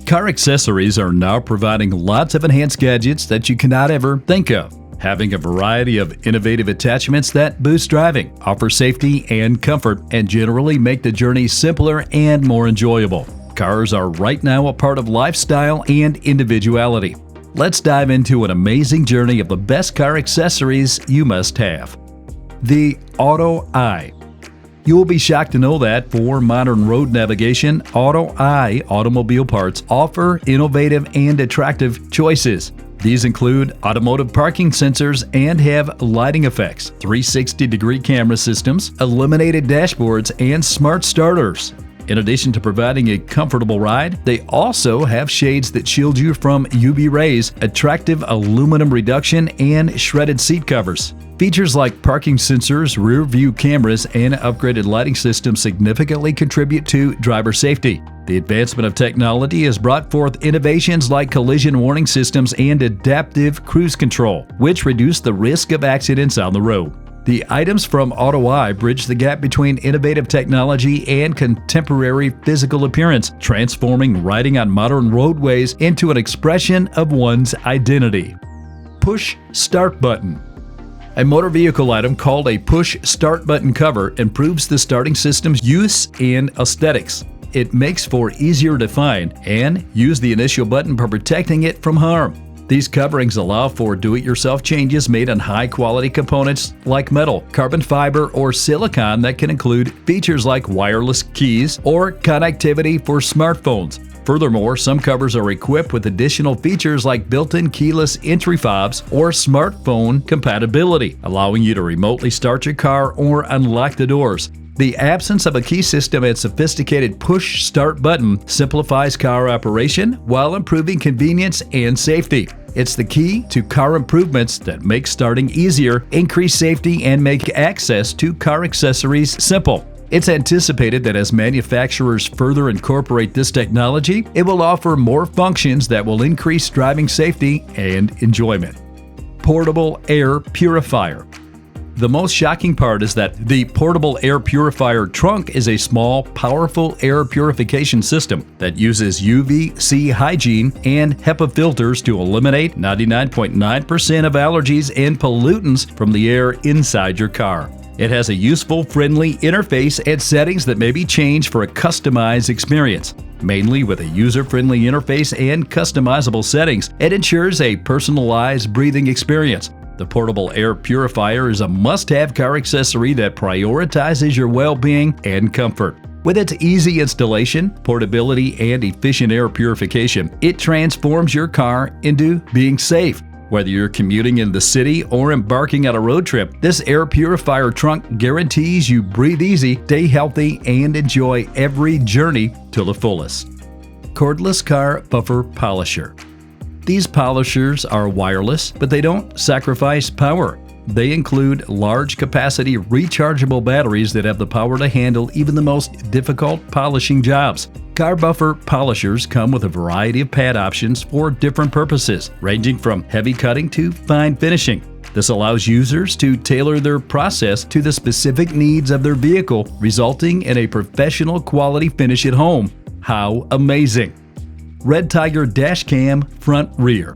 Car accessories are now providing lots of enhanced gadgets that you cannot ever think of. Having a variety of innovative attachments that boost driving, offer safety and comfort, and generally make the journey simpler and more enjoyable. Cars are right now a part of lifestyle and individuality. Let's dive into an amazing journey of the best car accessories you must have. The Auto Eye. You will be shocked to know that for modern road navigation, Auto Eye automobile parts offer innovative and attractive choices. These include automotive parking sensors and have lighting effects, 360-degree camera systems, illuminated dashboards, and smart starters. In addition to providing a comfortable ride, they also have shades that shield you from UV rays, attractive aluminum reduction, and shredded seat covers. Features like parking sensors, rear view cameras, and upgraded lighting systems significantly contribute to driver safety. The advancement of technology has brought forth innovations like collision warning systems and adaptive cruise control, which reduce the risk of accidents on the road. The items from Auto Eye bridge the gap between innovative technology and contemporary physical appearance, transforming riding on modern roadways into an expression of one's identity. Push Start Button. A motor vehicle item called a push start button cover improves the starting system's use and aesthetics. It makes for easier to find and use the initial button for protecting it from harm. These coverings allow for do-it-yourself changes made on high-quality components like metal, carbon fiber, or silicone that can include features like wireless keys or connectivity for smartphones. Furthermore, some covers are equipped with additional features like built-in keyless entry fobs or smartphone compatibility, allowing you to remotely start your car or unlock the doors. The absence of a key system and sophisticated push start button simplifies car operation while improving convenience and safety. It's the key to car improvements that make starting easier, increase safety, and make access to car accessories simple. It's anticipated that as manufacturers further incorporate this technology, it will offer more functions that will increase driving safety and enjoyment. Portable Air Purifier. The most shocking part is that the Portable Air Purifier trunk is a small, powerful air purification system that uses UVC hygiene and HEPA filters to eliminate 99.9% of allergens and pollutants from the air inside your car. It has a useful, friendly interface and settings that may be changed for a customized experience. Mainly with a user-friendly interface and customizable settings, it ensures a personalized breathing experience. The Portable Air Purifier is a must-have car accessory that prioritizes your well-being and comfort. With its easy installation, portability, and efficient air purification, it transforms your car into being safe. Whether you're commuting in the city or embarking on a road trip, this air purifier trunk guarantees you breathe easy, stay healthy, and enjoy every journey to the fullest. Cordless Car Buffer Polisher. These polishers are wireless, but they don't sacrifice power. They include large capacity rechargeable batteries that have the power to handle even the most difficult polishing jobs. Car buffer polishers come with a variety of pad options for different purposes, ranging from heavy cutting to fine finishing. This allows users to tailor their process to the specific needs of their vehicle, resulting in a professional quality finish at home. How amazing! Red Tiger Dash Cam Front Rear.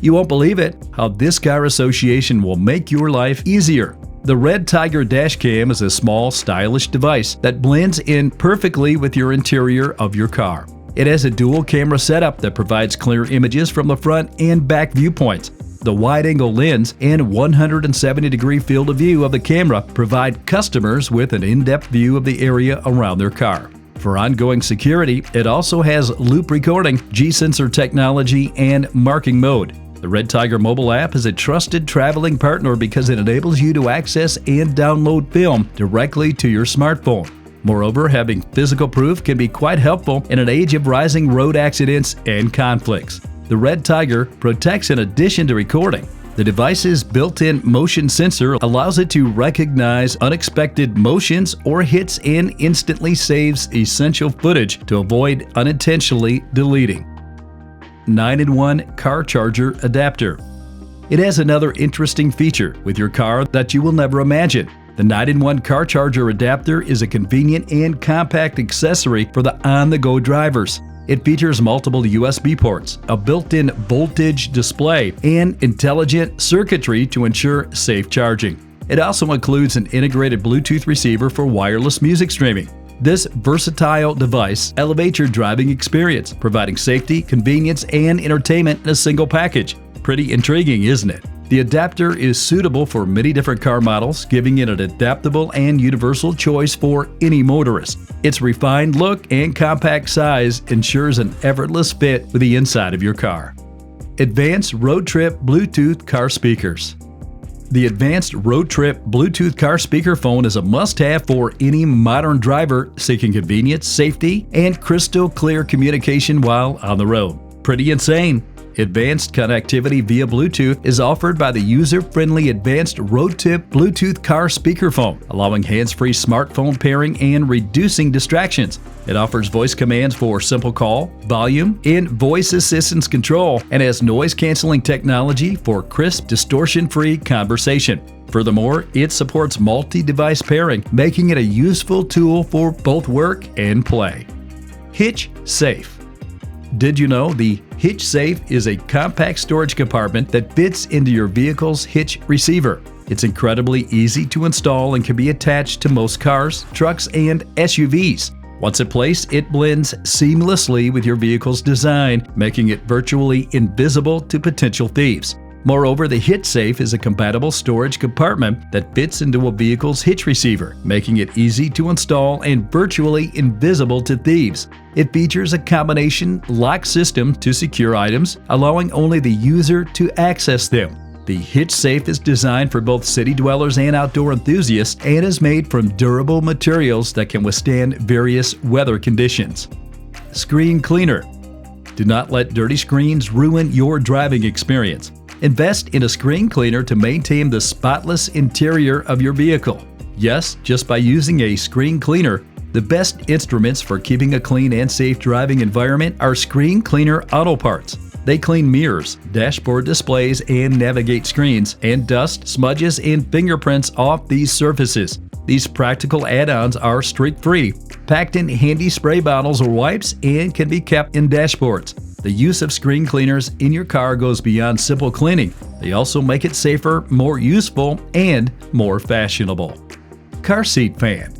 You won't believe it, how this car association will make your life easier. The Red Tiger Dash Cam is a small, stylish device that blends in perfectly with your interior of your car. It has a dual camera setup that provides clear images from the front and back viewpoints. The wide-angle lens and 170-degree field of view of the camera provide customers with an in-depth view of the area around their car. For ongoing security, it also has loop recording, G-sensor technology, and marking mode. The Red Tiger mobile app is a trusted traveling partner because it enables you to access and download film directly to your smartphone. Moreover, having physical proof can be quite helpful in an age of rising road accidents and conflicts. The Red Tiger protects in addition to recording. The device's built-in motion sensor allows it to recognize unexpected motions or hits and instantly saves essential footage to avoid unintentionally deleting. 9-in-1 Car Charger Adapter. It has another interesting feature with your car that you will never imagine. The 9-in-1 Car Charger Adapter is a convenient and compact accessory for the on-the-go drivers. It features multiple USB ports, a built-in voltage display, and intelligent circuitry to ensure safe charging. It also includes an integrated Bluetooth receiver for wireless music streaming. This versatile device elevates your driving experience, providing safety, convenience, and entertainment in a single package. Pretty intriguing, isn't it? The adapter is suitable for many different car models, giving it an adaptable and universal choice for any motorist. Its refined look and compact size ensures an effortless fit with the inside of your car. Advanced Road Trip Bluetooth Car Speakers. The Advanced Road Trip Bluetooth Car Speakerphone is a must-have for any modern driver seeking convenience, safety, and crystal clear communication while on the road. Pretty insane. Advanced connectivity via Bluetooth is offered by the user-friendly Advanced Road Trip Bluetooth Car Speakerphone, allowing hands-free smartphone pairing and reducing distractions. It offers voice commands for simple call, volume, and voice assistance control, and has noise-canceling technology for crisp, distortion-free conversation. Furthermore, it supports multi-device pairing, making it a useful tool for both work and play. Hitch Safe. Did you know the Hitch Safe is a compact storage compartment that fits into your vehicle's hitch receiver? It's incredibly easy to install and can be attached to most cars, trucks, and SUVs. Once in place, it blends seamlessly with your vehicle's design, making it virtually invisible to potential thieves. Moreover, the Hitch Safe is a compatible storage compartment that fits into a vehicle's hitch receiver, making it easy to install and virtually invisible to thieves. It features a combination lock system to secure items, allowing only the user to access them. The Hitch Safe is designed for both city dwellers and outdoor enthusiasts and is made from durable materials that can withstand various weather conditions. Screen Cleaner. Do not let dirty screens ruin your driving experience. Invest in a screen cleaner to maintain the spotless interior of your vehicle. Yes, just by using a screen cleaner, the best instruments for keeping a clean and safe driving environment are Screen Cleaner Auto Parts. They clean mirrors, dashboard displays, and navigate screens, and dust, smudges, and fingerprints off these surfaces. These practical add-ons are streak-free, packed in handy spray bottles or wipes, and can be kept in dashboards. The use of screen cleaners in your car goes beyond simple cleaning. They also make it safer, more useful, and more fashionable. Car seat fan.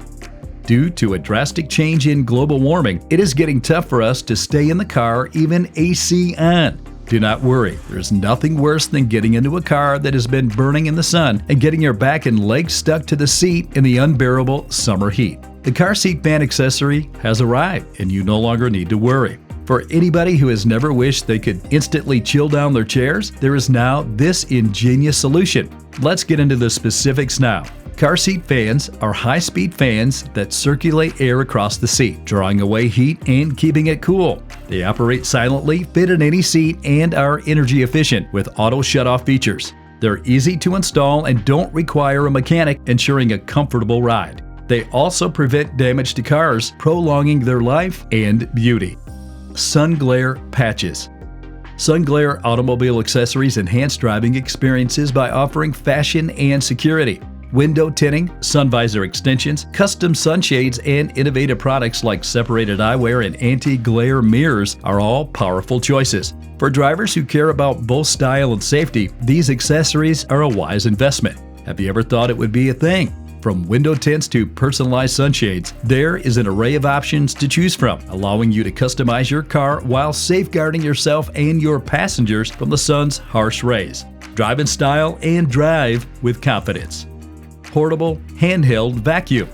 Due to a drastic change in global warming, it is getting tough for us to stay in the car even AC on. Do not worry, there's nothing worse than getting into a car that has been burning in the sun and getting your back and legs stuck to the seat in the unbearable summer heat. The car seat fan accessory has arrived, and you no longer need to worry. For anybody who has never wished they could instantly chill down their chairs, there is now this ingenious solution. Let's get into the specifics now. Car seat fans are high-speed fans that circulate air across the seat, drawing away heat and keeping it cool. They operate silently, fit in any seat, and are energy efficient with auto shut-off features. They're easy to install and don't require a mechanic, ensuring a comfortable ride. They also prevent damage to cars, prolonging their life and beauty. Sun glare patches. Sun glare automobile accessories enhance driving experiences by offering fashion and security. Window tinting, sun visor extensions, custom sunshades, and innovative products like separated eyewear and anti-glare mirrors are all powerful choices. For drivers who care about both style and safety, these accessories are a wise investment. Have you ever thought it would be a thing? From window tints to personalized sunshades, there is an array of options to choose from, allowing you to customize your car while safeguarding yourself and your passengers from the sun's harsh rays. Drive in style and drive with confidence. Portable handheld vacuum.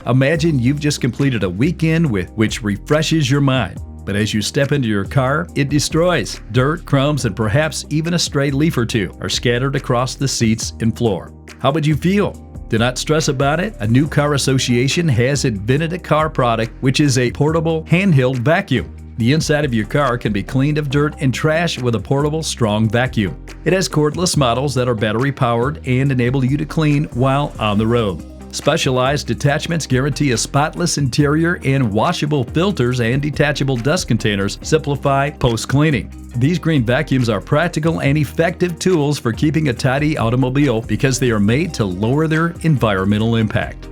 Imagine you've just completed a weekend which refreshes your mind. But as you step into your car, it destroys. Dirt, crumbs, and perhaps even a stray leaf or two are scattered across the seats and floor. How would you feel? Do not stress about it. A new car association has invented a car product which is a portable handheld vacuum. The inside of your car can be cleaned of dirt and trash with a portable, strong vacuum. It has cordless models that are battery-powered and enable you to clean while on the road. Specialized detachments guarantee a spotless interior, and washable filters and detachable dust containers simplify post-cleaning. These green vacuums are practical and effective tools for keeping a tidy automobile because they are made to lower their environmental impact.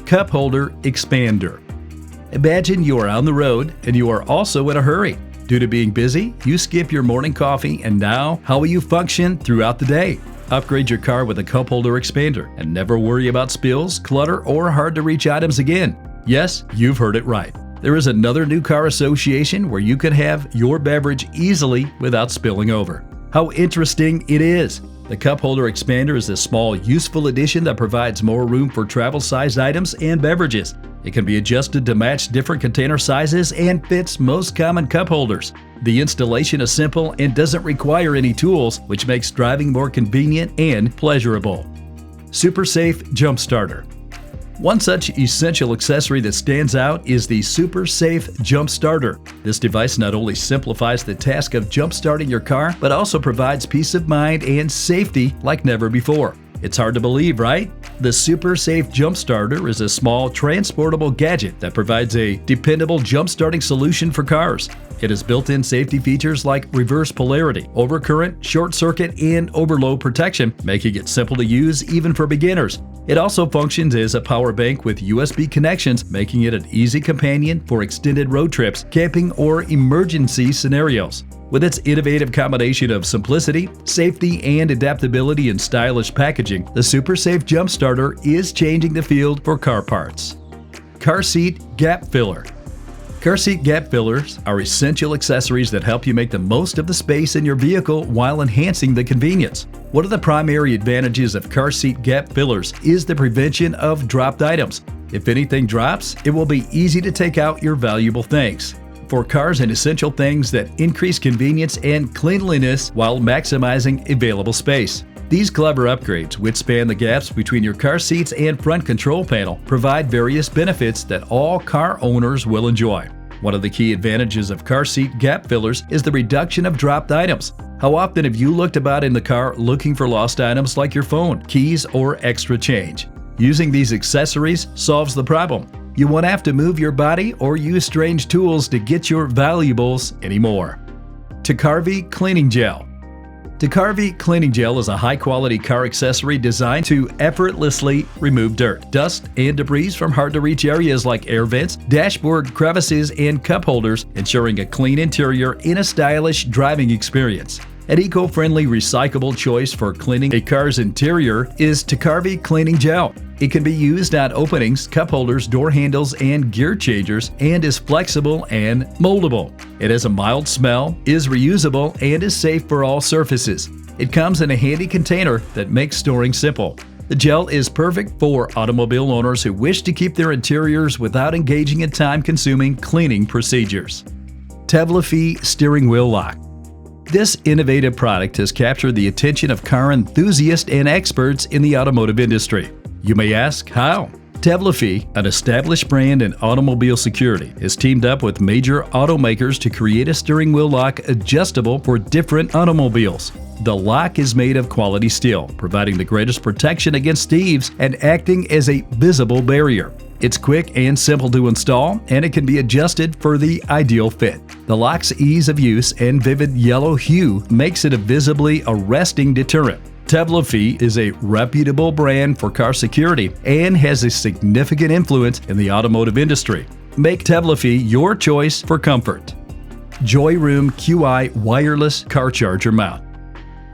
Cup holder expander. Imagine you are on the road and you are also in a hurry. Due to being busy, you skip your morning coffee, and now how will you function throughout the day? Upgrade your car with a cup holder expander and never worry about spills, clutter, or hard-to-reach items again. Yes, you've heard it right. There is another new car association where you can have your beverage easily without spilling over. How interesting it is! The cup holder expander is a small, useful addition that provides more room for travel-sized items and beverages. It can be adjusted to match different container sizes and fits most common cup holders. The installation is simple and doesn't require any tools, which makes driving more convenient and pleasurable. Super Safe Jump Starter. One such essential accessory that stands out is the Super Safe Jump Starter. This device not only simplifies the task of jump starting your car, but also provides peace of mind and safety like never before. It's hard to believe, right? The Super Safe Jump Starter is a small, transportable gadget that provides a dependable jump-starting solution for cars. It has built-in safety features like reverse polarity, overcurrent, short circuit, and overload protection, making it simple to use even for beginners. It also functions as a power bank with USB connections, making it an easy companion for extended road trips, camping, or emergency scenarios. With its innovative combination of simplicity, safety, and adaptability in stylish packaging, the Super Safe Jump Starter is changing the field for car parts. Car Seat Gap Filler. Car seat gap fillers are essential accessories that help you make the most of the space in your vehicle while enhancing the convenience. One of the primary advantages of car seat gap fillers is the prevention of dropped items. If anything drops, it will be easy to take out your valuable things. For cars and essential things that increase convenience and cleanliness while maximizing available space. These clever upgrades, which span the gaps between your car seats and front control panel, provide various benefits that all car owners will enjoy. One of the key advantages of car seat gap fillers is the reduction of dropped items. How often have you looked about in the car looking for lost items like your phone, keys, or extra change? Using these accessories solves the problem. You won't have to move your body or use strange tools to get your valuables anymore. Tecarvi Cleaning Gel. Tecarvi Cleaning Gel is a high-quality car accessory designed to effortlessly remove dirt, dust, and debris from hard-to-reach areas like air vents, dashboard crevices, and cup holders, ensuring a clean interior in a stylish driving experience. An eco-friendly, recyclable choice for cleaning a car's interior is Tecarvi Cleaning Gel. It can be used on openings, cup holders, door handles, and gear changers, and is flexible and moldable. It has a mild smell, is reusable, and is safe for all surfaces. It comes in a handy container that makes storing simple. The gel is perfect for automobile owners who wish to keep their interiors without engaging in time-consuming cleaning procedures. Tevlafi Steering Wheel Lock. This innovative product has captured the attention of car enthusiasts and experts in the automotive industry. You may ask, how? Tevlafi, an established brand in automobile security, has teamed up with major automakers to create a steering wheel lock adjustable for different automobiles. The lock is made of quality steel, providing the greatest protection against thieves and acting as a visible barrier. It's quick and simple to install, and it can be adjusted for the ideal fit. The lock's ease of use and vivid yellow hue makes it a visibly arresting deterrent. Tevlafi is a reputable brand for car security and has a significant influence in the automotive industry. Make Tevlafi your choice for comfort. Joyroom QI Wireless Car Charger Mount.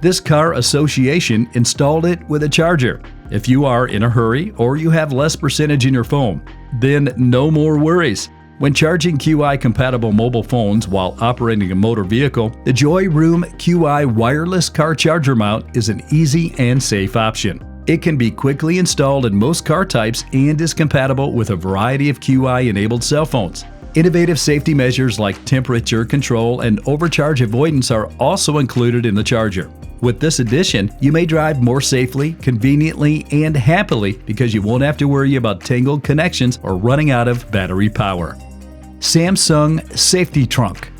This car association installed it with a charger. If you are in a hurry or you have less percentage in your phone, then no more worries. When charging QI-compatible mobile phones while operating a motor vehicle, the Joyroom QI Wireless Car Charger Mount is an easy and safe option. It can be quickly installed in most car types and is compatible with a variety of QI-enabled cell phones. Innovative safety measures like temperature control and overcharge avoidance are also included in the charger. With this addition, you may drive more safely, conveniently, and happily because you won't have to worry about tangled connections or running out of battery power. Samsung Safety Trunk.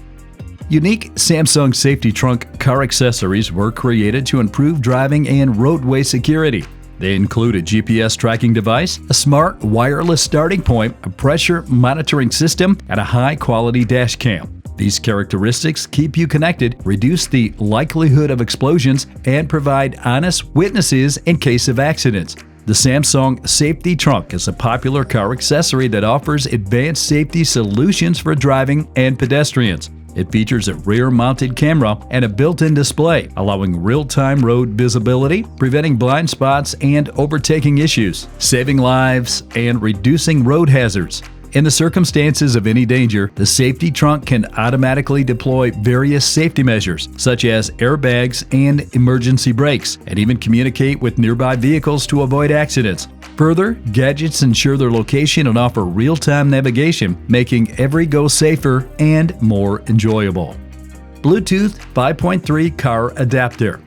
Unique Samsung Safety Trunk car accessories were created to improve driving and roadway security. They include a GPS tracking device, a smart wireless starting point, a pressure monitoring system, and a high-quality dash cam. These characteristics keep you connected, reduce the likelihood of explosions, and provide honest witnesses in case of accidents. The Samsung Safety Trunk is a popular car accessory that offers advanced safety solutions for driving and pedestrians. It features a rear-mounted camera and a built-in display, allowing real-time road visibility, preventing blind spots and overtaking issues, saving lives, and reducing road hazards. In the circumstances of any danger, the safety trunk can automatically deploy various safety measures, such as airbags and emergency brakes, and even communicate with nearby vehicles to avoid accidents. Further, gadgets ensure their location and offer real-time navigation, making every go safer and more enjoyable. Bluetooth 5.3 Car Adapter.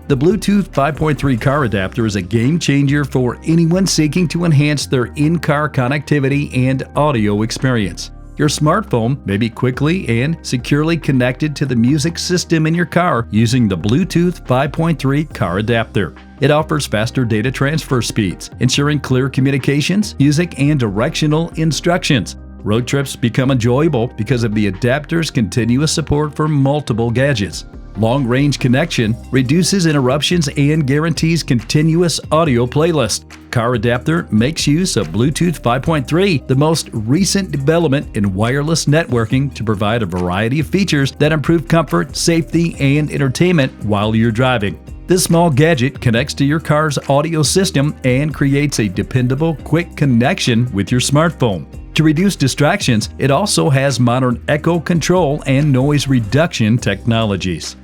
The Bluetooth 5.3 car adapter is a game changer for anyone seeking to enhance their in-car connectivity and audio experience. Your smartphone may be quickly and securely connected to the music system in your car using the Bluetooth 5.3 car adapter. It offers faster data transfer speeds, ensuring clear communications, music, and directional instructions. Road trips become enjoyable because of the adapter's continuous support for multiple gadgets. Long-range connection reduces interruptions and guarantees continuous audio playlist. Car Adapter makes use of Bluetooth 5.3, the most recent development in wireless networking, to provide a variety of features that improve comfort, safety, and entertainment while you're driving. This small gadget connects to your car's audio system and creates a dependable, quick connection with your smartphone. To reduce distractions, it also has modern echo control and noise reduction technologies.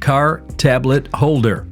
Car Tablet Holder.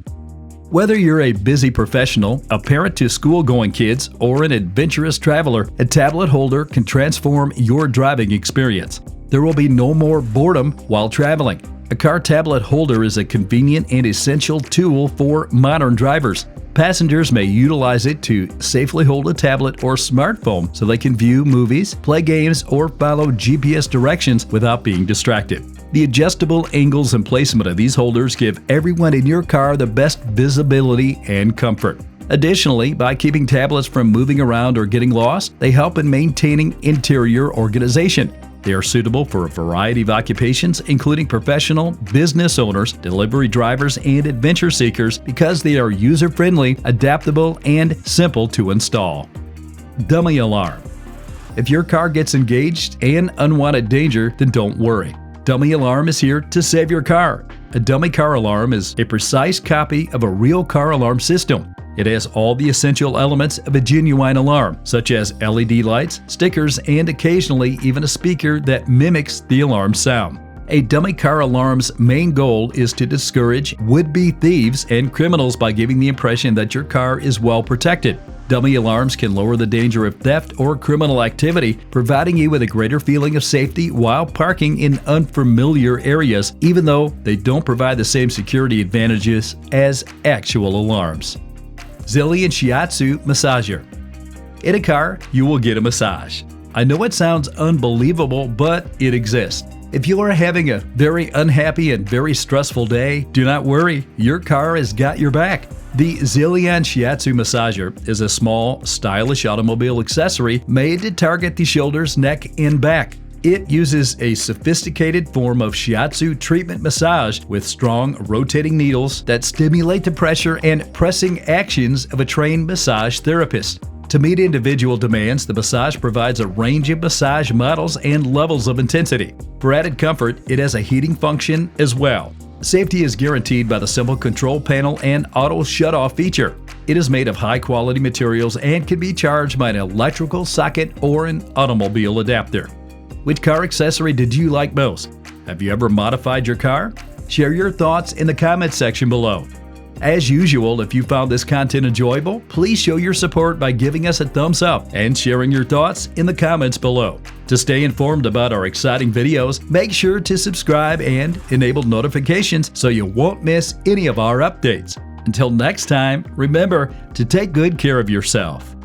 Whether you're a busy professional, a parent to school-going kids, or an adventurous traveler, a tablet holder can transform your driving experience. There will be no more boredom while traveling. A car tablet holder is a convenient and essential tool for modern drivers. Passengers may utilize it to safely hold a tablet or smartphone so they can view movies, play games, or follow GPS directions without being distracted. The adjustable angles and placement of these holders give everyone in your car the best visibility and comfort. Additionally, by keeping tablets from moving around or getting lost, they help in maintaining interior organization. They are suitable for a variety of occupations, including professional, business owners, delivery drivers, and adventure seekers, because they are user-friendly, adaptable, and simple to install. Dummy alarm. If your car gets engaged in unwanted danger, then don't worry. Dummy Alarm is here to save your car. A dummy car alarm is a precise copy of a real car alarm system. It has all the essential elements of a genuine alarm, such as LED lights, stickers, and occasionally even a speaker that mimics the alarm sound. A dummy car alarm's main goal is to discourage would-be thieves and criminals by giving the impression that your car is well protected. Dummy alarms can lower the danger of theft or criminal activity, providing you with a greater feeling of safety while parking in unfamiliar areas, even though they don't provide the same security advantages as actual alarms. Zillion Shiatsu Massager. In a car, you will get a massage. I know it sounds unbelievable, but it exists. If you are having a very unhappy and very stressful day, do not worry, your car has got your back. The Zillion Shiatsu Massager is a small, stylish automobile accessory made to target the shoulders, neck, and back. It uses a sophisticated form of shiatsu treatment massage with strong rotating needles that stimulate the pressure and pressing actions of a trained massage therapist. To meet individual demands, the massage provides a range of massage models and levels of intensity. For added comfort, it has a heating function as well. Safety is guaranteed by the simple control panel and auto shut-off feature. It is made of high-quality materials and can be charged by an electrical socket or an automobile adapter. Which car accessory did you like most? Have you ever modified your car? Share your thoughts in the comments section below. As usual, if you found this content enjoyable, please show your support by giving us a thumbs up and sharing your thoughts in the comments below. To stay informed about our exciting videos, make sure to subscribe and enable notifications so you won't miss any of our updates. Until next time, remember to take good care of yourself.